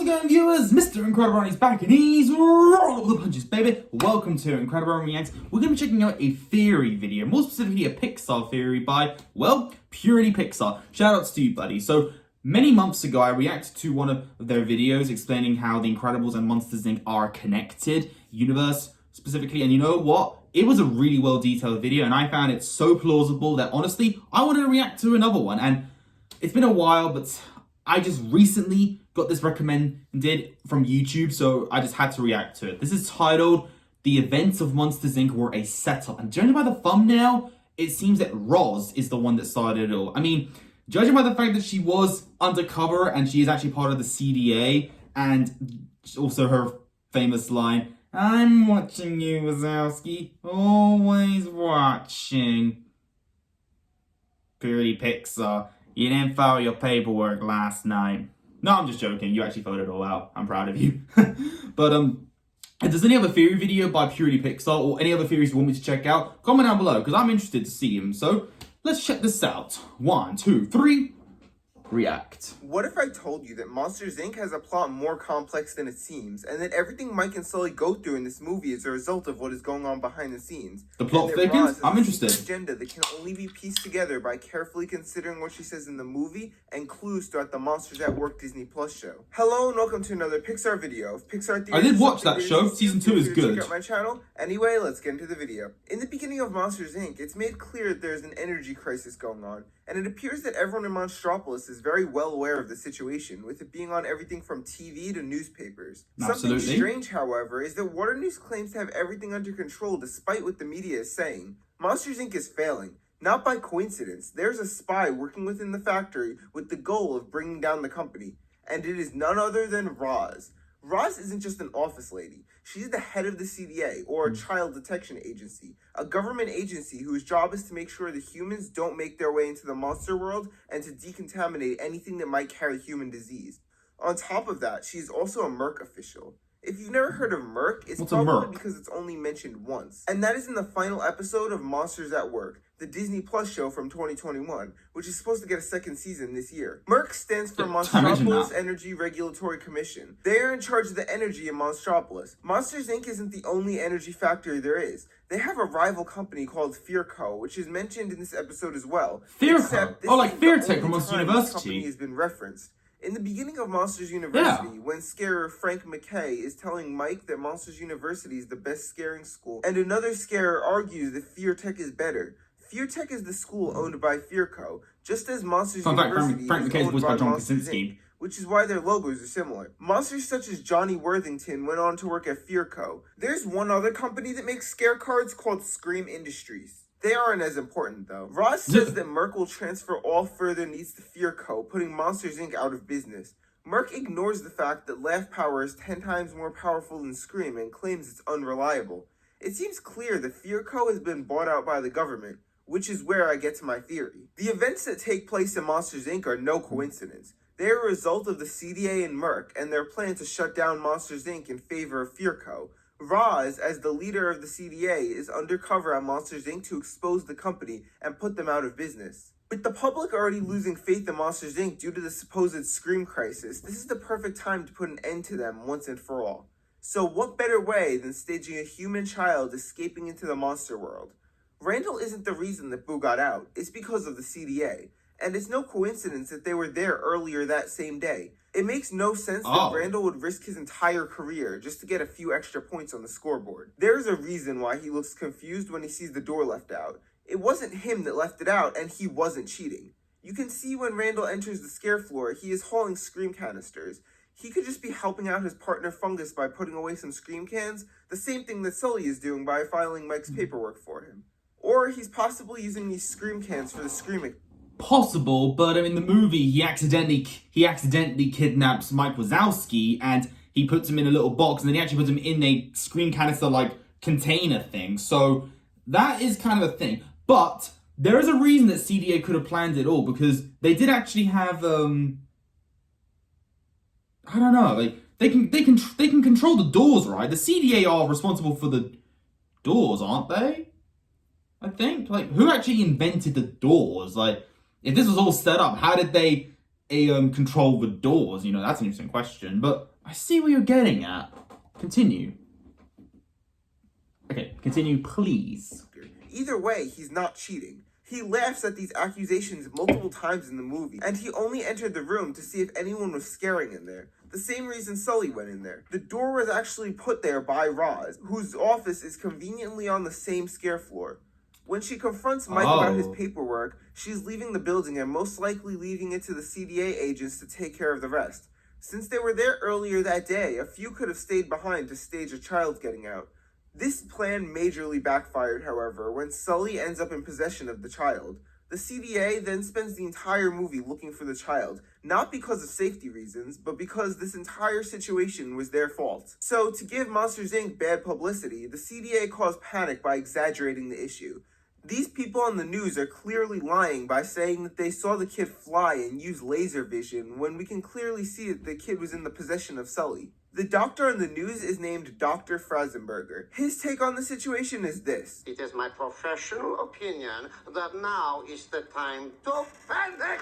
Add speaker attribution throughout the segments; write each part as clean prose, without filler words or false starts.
Speaker 1: How's it going, viewers? Mr. Incredi-Brony's back and he's rolling with the punches, baby. Welcome to Incredi-Brony Reacts. We're going to be checking out a theory video, more specifically a Pixar theory by, well, Purely Pixar. Shoutouts to you, buddy. So, many months ago, I reacted to one of their videos explaining how The Incredibles and Monsters, Inc. are a connected universe, specifically. And you know what? It was a really well-detailed video, and I found it so plausible that, honestly, I wanted to react to another one. And it's been a while, but I just recently got this recommended from YouTube, so I just had to react to it. This is titled, The Events of Monsters, Inc. Were a Setup. And judging by the thumbnail, it seems that Roz is the one that started it all. I mean, judging by the fact that she was undercover and she is actually part of the CDA, and also her famous line, "I'm watching you, Wazowski, always watching." Purely Pixar. You didn't file your paperwork last night. No, I'm just joking. You actually filled it all out. I'm proud of you. But if there's any other theory video by Purely Pixar or any other theories you want me to check out, comment down below because I'm interested to see them. So let's check this out. 1, 2, 3. React.
Speaker 2: What if I told you that Monsters, Inc. has a plot more complex than it seems, and that everything Mike and Sully go through in this movie is a result of what is going on behind the scenes?
Speaker 1: The plot thickens? I'm interested.
Speaker 2: Agenda that can only be pieced together by carefully considering what she says in the movie and clues throughout the Monsters at Work Disney Plus show. Hello and welcome to another Pixar video. If Pixar
Speaker 1: I did watch that show. Season 2 is good.
Speaker 2: Check out my channel. Anyway, let's get into the video. In the beginning of Monsters, Inc., it's made clear that there's an energy crisis going on, and it appears that everyone in Monstropolis is very well aware of the situation, with it being on everything from TV to newspapers.
Speaker 1: Absolutely.
Speaker 2: Something strange, however, is that Warner News claims to have everything under control despite what the media is saying. Monsters, Inc. is failing. Not by coincidence. There's a spy working within the factory with the goal of bringing down the company, and it is none other than Roz. Roz isn't just an office lady. She's the head of the CDA, or a child detection agency, a government agency whose job is to make sure that humans don't make their way into the monster world and to decontaminate anything that might carry human disease. On top of that, she's also a Merc official. If you've never heard of Merc, it's probably because it's only mentioned once. And that is in the final episode of Monsters at Work, the Disney Plus show from 2021, which is supposed to get a second season this year. Merc stands for Monstropolis Energy Regulatory Commission. They are in charge of the energy in Monstropolis. Monsters, Inc. isn't the only energy factory there is. They have a rival company called FearCo, which is mentioned in this episode as well.
Speaker 1: FearCo? Oh, like FearTech from Monsters University.
Speaker 2: This company has been referenced. In the beginning of Monsters University, when scarer Frank McKay is telling Mike that Monsters University is the best scaring school, and another scarer argues that FearTech is better. FearTech is the school owned by FearCo, just as Monsters University
Speaker 1: Frank
Speaker 2: is
Speaker 1: McKay's
Speaker 2: owned
Speaker 1: voiced
Speaker 2: by
Speaker 1: by John
Speaker 2: Monsters,
Speaker 1: Krasinski.
Speaker 2: Inc., which is why their logos are similar. Monsters such as Johnny Worthington went on to work at FearCo. There's one other company that makes scare cards called Scream Industries. They aren't as important, though. Roz says that Merc will transfer all further needs to FearCo, putting Monsters, Inc. out of business. Merc ignores the fact that Laugh Power is 10 times more powerful than Scream and claims it's unreliable. It seems clear that FearCo has been bought out by the government, which is where I get to my theory. The events that take place in Monsters, Inc. are no coincidence. They are a result of the CDA and Merc and their plan to shut down Monsters, Inc. in favor of FearCo. Roz, as the leader of the CDA, is undercover at Monsters, Inc. to expose the company and put them out of business. With the public already losing faith in Monsters, Inc. due to the supposed Scream crisis, this is the perfect time to put an end to them once and for all. So what better way than staging a human child escaping into the monster world? Randall isn't the reason that Boo got out, it's because of the CDA. And it's no coincidence that they were there earlier that same day. It makes no sense that Randall would risk his entire career just to get a few extra points on the scoreboard. There's a reason why he looks confused when he sees the door left out. It wasn't him that left it out, and he wasn't cheating. You can see when Randall enters the scare floor, he is hauling Scream canisters. He could just be helping out his partner Fungus by putting away some Scream cans, the same thing that Sully is doing by filing Mike's paperwork for him. Or he's possibly using these Scream cans for the screaming.
Speaker 1: Possible, but in the movie he accidentally kidnaps Mike Wazowski and he puts him in a little box and then he actually puts him in a screen canister like container thing. So that is kind of a thing. But there is a reason that CDA could have planned it all, because they did actually have I don't know, like they can control the doors, right? The CDA are responsible for the doors, aren't they? I think. Like, who actually invented the doors? Like, if this was all set up, how did they control the doors? You know, that's an interesting question. But I see where you're getting at. Continue. Okay, continue, please.
Speaker 2: Either way, he's not cheating. He laughs at these accusations multiple times in the movie, and he only entered the room to see if anyone was scaring in there. The same reason Sully went in there. The door was actually put there by Roz, whose office is conveniently on the same scare floor. When she confronts Mike about his paperwork, she's leaving the building and most likely leaving it to the CDA agents to take care of the rest. Since they were there earlier that day, a few could have stayed behind to stage a child getting out. This plan majorly backfired, however, when Sully ends up in possession of the child. The CDA then spends the entire movie looking for the child, not because of safety reasons, but because this entire situation was their fault. So, to give Monsters Inc. bad publicity, the CDA caused panic by exaggerating the issue. These people on the news are clearly lying by saying that they saw the kid fly and use laser vision when we can clearly see that the kid was in the possession of Sully. The doctor on the news is named Dr. Frazenberger. His take on the situation is this.
Speaker 3: It is my professional opinion that now is the time to panic.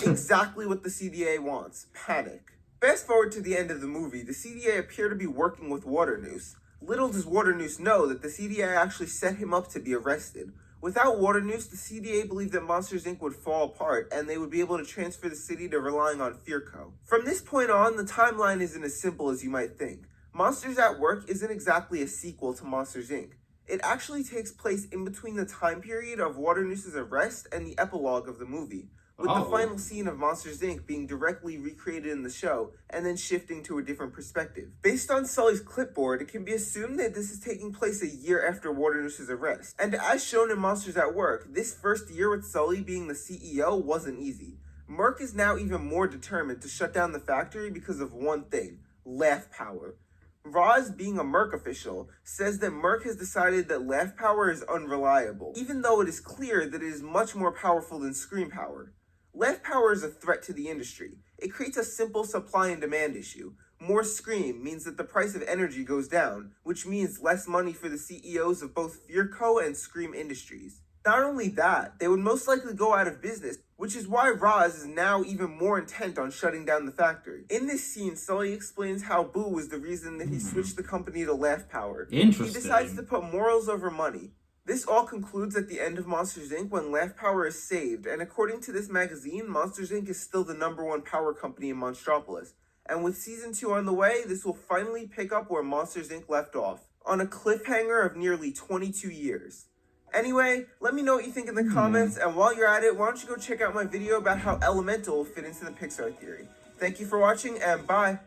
Speaker 2: Exactly what the CDA wants. Panic. Fast forward to the end of the movie, the CDA appear to be working with Waternoose. Little does Waternoose know that the CDA actually set him up to be arrested. Without Waternoose, the CDA believed that Monsters Inc. would fall apart and they would be able to transfer the city to relying on FearCo. From this point on, the timeline isn't as simple as you might think. Monsters at Work isn't exactly a sequel to Monsters Inc. It actually takes place in between the time period of Waternoose's arrest and the epilogue of the movie, with the final scene of Monsters Inc. being directly recreated in the show and then shifting to a different perspective. Based on Sully's clipboard, it can be assumed that this is taking place a year after Waternoose's arrest. And as shown in Monsters at Work, this first year with Sully being the CEO wasn't easy. Merck is now even more determined to shut down the factory because of one thing: laugh power. Roz, being a Merck official, says that Merck has decided that laugh power is unreliable, even though it is clear that it is much more powerful than scream power. Laugh power is a threat to the industry. It creates a simple supply and demand issue. More scream means that the price of energy goes down, which means less money for the CEOs of both FearCo and Scream Industries. Not only that, they would most likely go out of business, which is why Roz is now even more intent on shutting down the factory. In this scene, Sully explains how Boo was the reason that he switched the company to laugh power.
Speaker 1: Interesting.
Speaker 2: He decides to put morals over money. This all concludes at the end of Monsters Inc. when laugh power is saved, and according to this magazine, Monsters Inc. is still the #1 power company in Monstropolis. And with Season 2 on the way, this will finally pick up where Monsters Inc. left off, on a cliffhanger of nearly 22 years. Anyway, let me know what you think in the comments, and while you're at it, why don't you go check out my video about how Elemental will fit into the Pixar theory. Thank you for watching, and bye!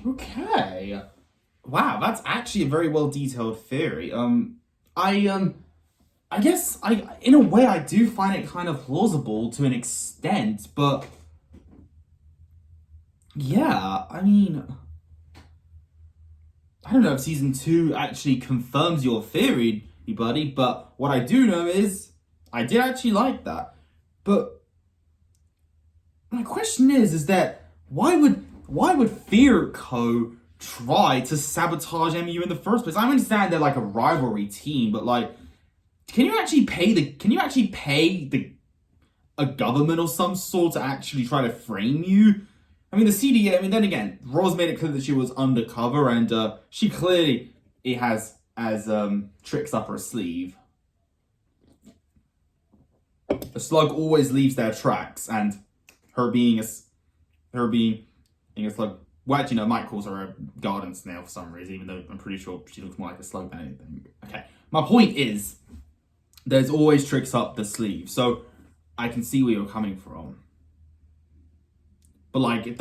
Speaker 1: Okay. Wow, that's actually a very well detailed theory. I guess in a way I do find it kind of plausible to an extent, but yeah, I mean, I don't know if season 2 actually confirms your theory, buddy, but what I do know is I did actually like that. But my question is that why would FearCo try to sabotage MU in the first place? I understand they're like a rivalry team, but like, can you actually pay a government or some sort to actually try to frame you? I mean, the CDA, I mean, then again, Rose made it clear that she was undercover, and she clearly has tricks up her sleeve. The slug always leaves their tracks, and her being a slug. Well, actually, no, Mike calls her a garden snail for some reason, even though I'm pretty sure she looks more like a slug than anything. Okay, my point is, there's always tricks up the sleeve, so I can see where you're coming from. But like, if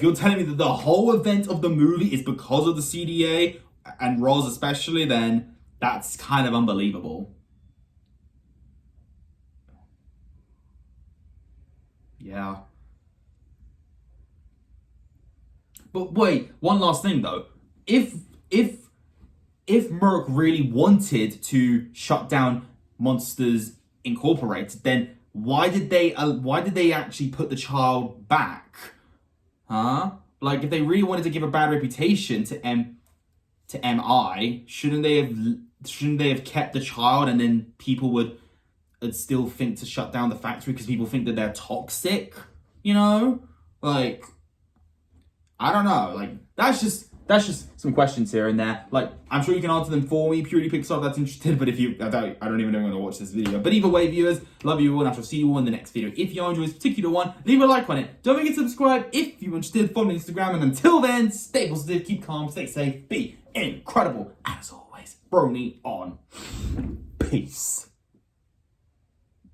Speaker 1: you're telling me that the whole event of the movie is because of the CDA, and Roz especially, then that's kind of unbelievable. Yeah. But wait, one last thing though. If Merck really wanted to shut down Monsters Incorporated, then why did they actually put the child back? Huh? Like, if they really wanted to give a bad reputation to MI, shouldn't they have kept the child, and then people would still think to shut down the factory because people think that they're toxic? You know? Like, I don't know. Like, that's just some questions here and there. Like, I'm sure you can answer them for me, purely Pixar, if that's interested. But if you, I don't even know when to watch this video. But either way, viewers, love you all, and I shall see you all in the next video. If you enjoyed this particular one, leave a like on it. Don't forget to subscribe if you're interested. Follow me on Instagram. And until then, stay positive, keep calm, stay safe, be incredible. And as always, Brony on. Peace.